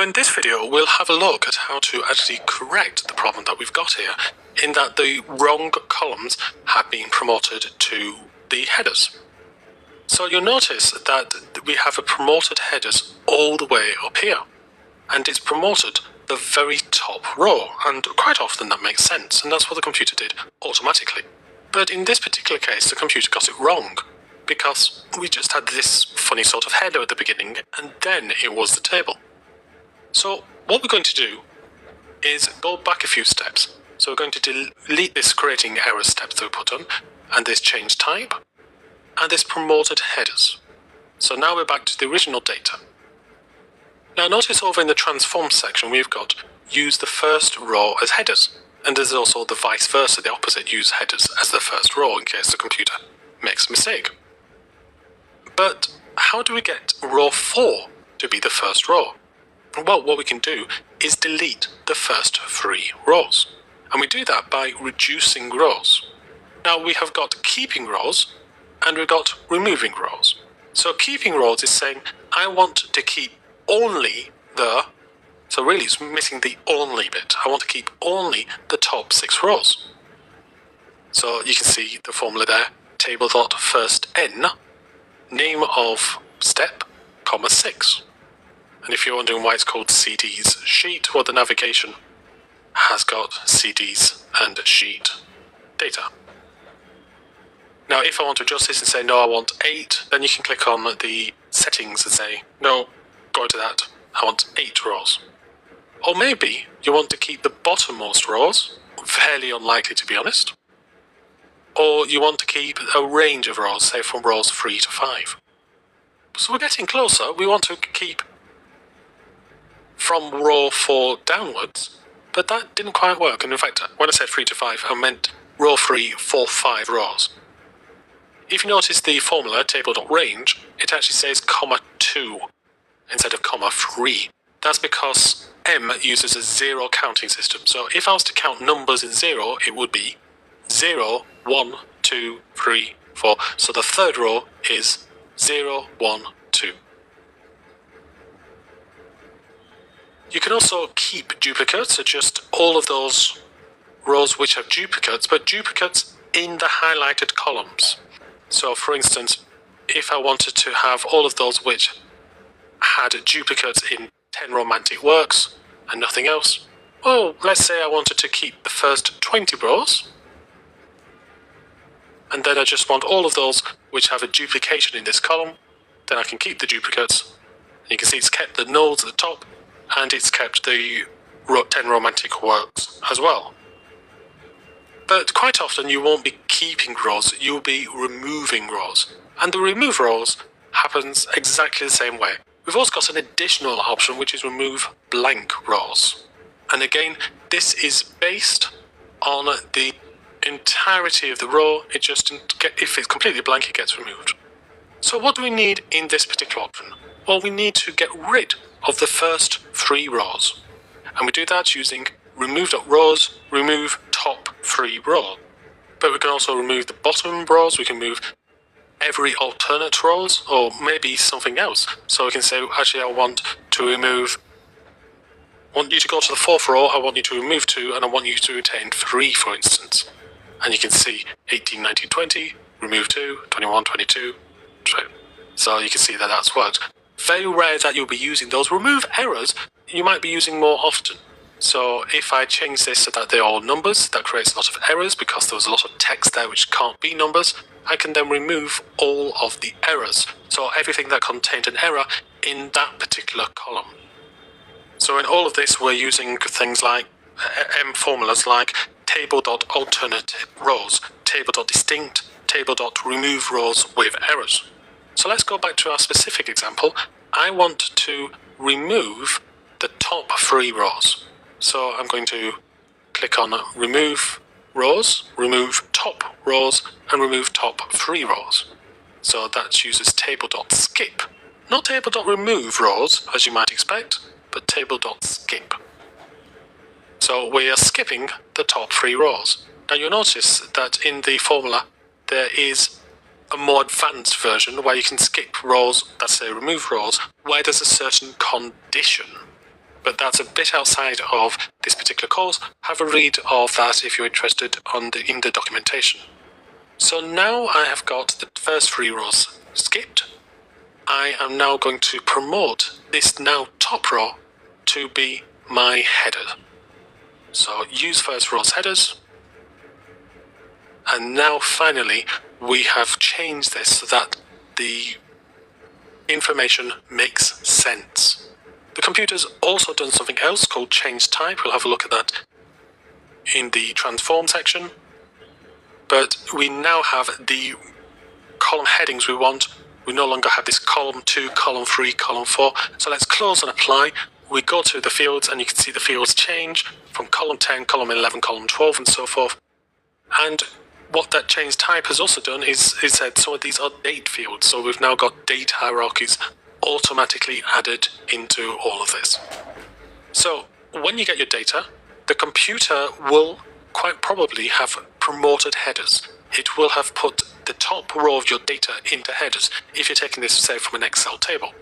So in this video, we'll have a look at how to actually correct the problem that we've got here, in that the wrong columns have been promoted to the headers. So you'll notice that we have a promoted headers all the way up here, and it's promoted the very top row, and quite often that makes sense, and that's what the computer did automatically. But in this particular case, the computer got it wrong, because we just had this funny sort of header at the beginning, and then it was the table. So what we're going to do is go back a few steps. So we're going to delete this creating errors step that we put on, and this change type, and this promoted headers. So now we're back to the original data. Now notice over in the transform section we've got use the first row as headers, and there's also the vice versa, the opposite, use headers as the first row in case the computer makes a mistake. But how do we get row 4 to be the first row? Well, what we can do is delete the first 3 rows, and we do that by reducing rows. Now we have got keeping rows and we've got removing rows. So keeping rows is saying I want to keep only the, so really it's missing the only bit. I want to keep only the top 6 rows. So you can see the formula there, table.firstn, name of step, comma 6. And if you're wondering why it's called CD's sheet, well, the navigation has got CD's and sheet data. Now, if I want to adjust this and say, no, I want 8, then you can click on the settings and say, no, go to that, I want 8 rows. Or maybe you want to keep the bottommost rows, fairly unlikely to be honest. Or you want to keep a range of rows, say from rows 3 to 5. So we're getting closer. We want to keep from row 4 downwards, but that didn't quite work. And in fact, when I said 3 to 5, I meant row 3 for 5 rows. If you notice the formula, table.range, it actually says comma 2 instead of comma 3. That's because M uses a 0 counting system. So if I was to count numbers in 0, it would be 0, 1, 2, 3, 4. So the third row is 0, 1, 2. You can also keep duplicates, so just all of those rows which have duplicates, but duplicates in the highlighted columns. So for instance, if I wanted to have all of those which had duplicates in 10 romantic works and nothing else, well, let's say I wanted to keep the first 20 rows, and then I just want all of those which have a duplication in this column, then I can keep the duplicates. You can see it's kept the nodes at the top, and it's kept the 10 romantic works as well. But quite often you won't be keeping rows, you'll be removing rows. And the remove rows happens exactly the same way. We've also got an additional option which is remove blank rows. And again, this is based on the entirety of the row, if it's completely blank it gets removed. So what do we need in this particular option? Well, we need to get rid of the first 3 rows. And we do that using remove.rows, remove top 3 rows. But we can also remove the bottom rows, we can move every alternate rows, or maybe something else. So we can say, actually, I want you to go to the 4th row, I want you to remove 2, and I want you to retain 3, for instance. And you can see 18, 19, 20, remove 2, 21, 22, 2. So you can see that that's worked. Very rare that you'll be using those. Remove errors, you might be using more often. So if I change this so that they're all numbers, that creates a lot of errors because there was a lot of text there which can't be numbers. I can then remove all of the errors. So everything that contained an error in that particular column. So in all of this, we're using things like M formulas like table.alternate rows, table.distinct, table.remove rows with errors. So let's go back to our specific example. I want to remove the top 3 rows. So I'm going to click on remove rows, remove top rows, and remove top 3 rows. So that uses table.skip. Not table.remove rows, as you might expect, but table.skip. So we are skipping the top 3 rows. Now you'll notice that in the formula there is a more advanced version where you can skip rows that say remove rows, where there's a certain condition. But that's a bit outside of this particular course. Have a read of that if you're interested in the documentation. So now I have got the first 3 rows skipped. I am now going to promote this now top row to be my header. So use first row's headers. And now finally we have changed this so that the information makes sense. The computer's also done something else called change type. We'll have a look at that in the transform section. But we now have the column headings we want. We no longer have this column 2, column 3, column 4. So let's close and apply. We go to the fields and you can see the fields change from column 10, column 11, column 12 and so forth. And what that change type has also done is said some of these are date fields. So we've now got date hierarchies automatically added into all of this. So when you get your data, the computer will quite probably have promoted headers. It will have put the top row of your data into headers. If you're taking this, say, from an Excel table,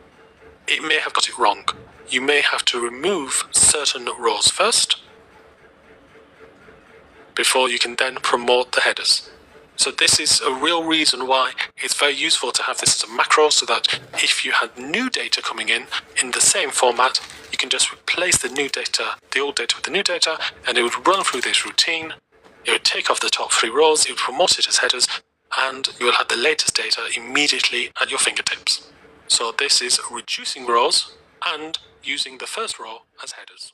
it may have got it wrong. You may have to remove certain rows first before you can then promote the headers. So this is a real reason why it's very useful to have this as a macro, so that if you had new data coming in the same format, you can just replace the new data, the old data with the new data, and it would run through this routine. It would take off the top 3 rows, it would promote it as headers, and you will have the latest data immediately at your fingertips. So this is reducing rows and using the first row as headers.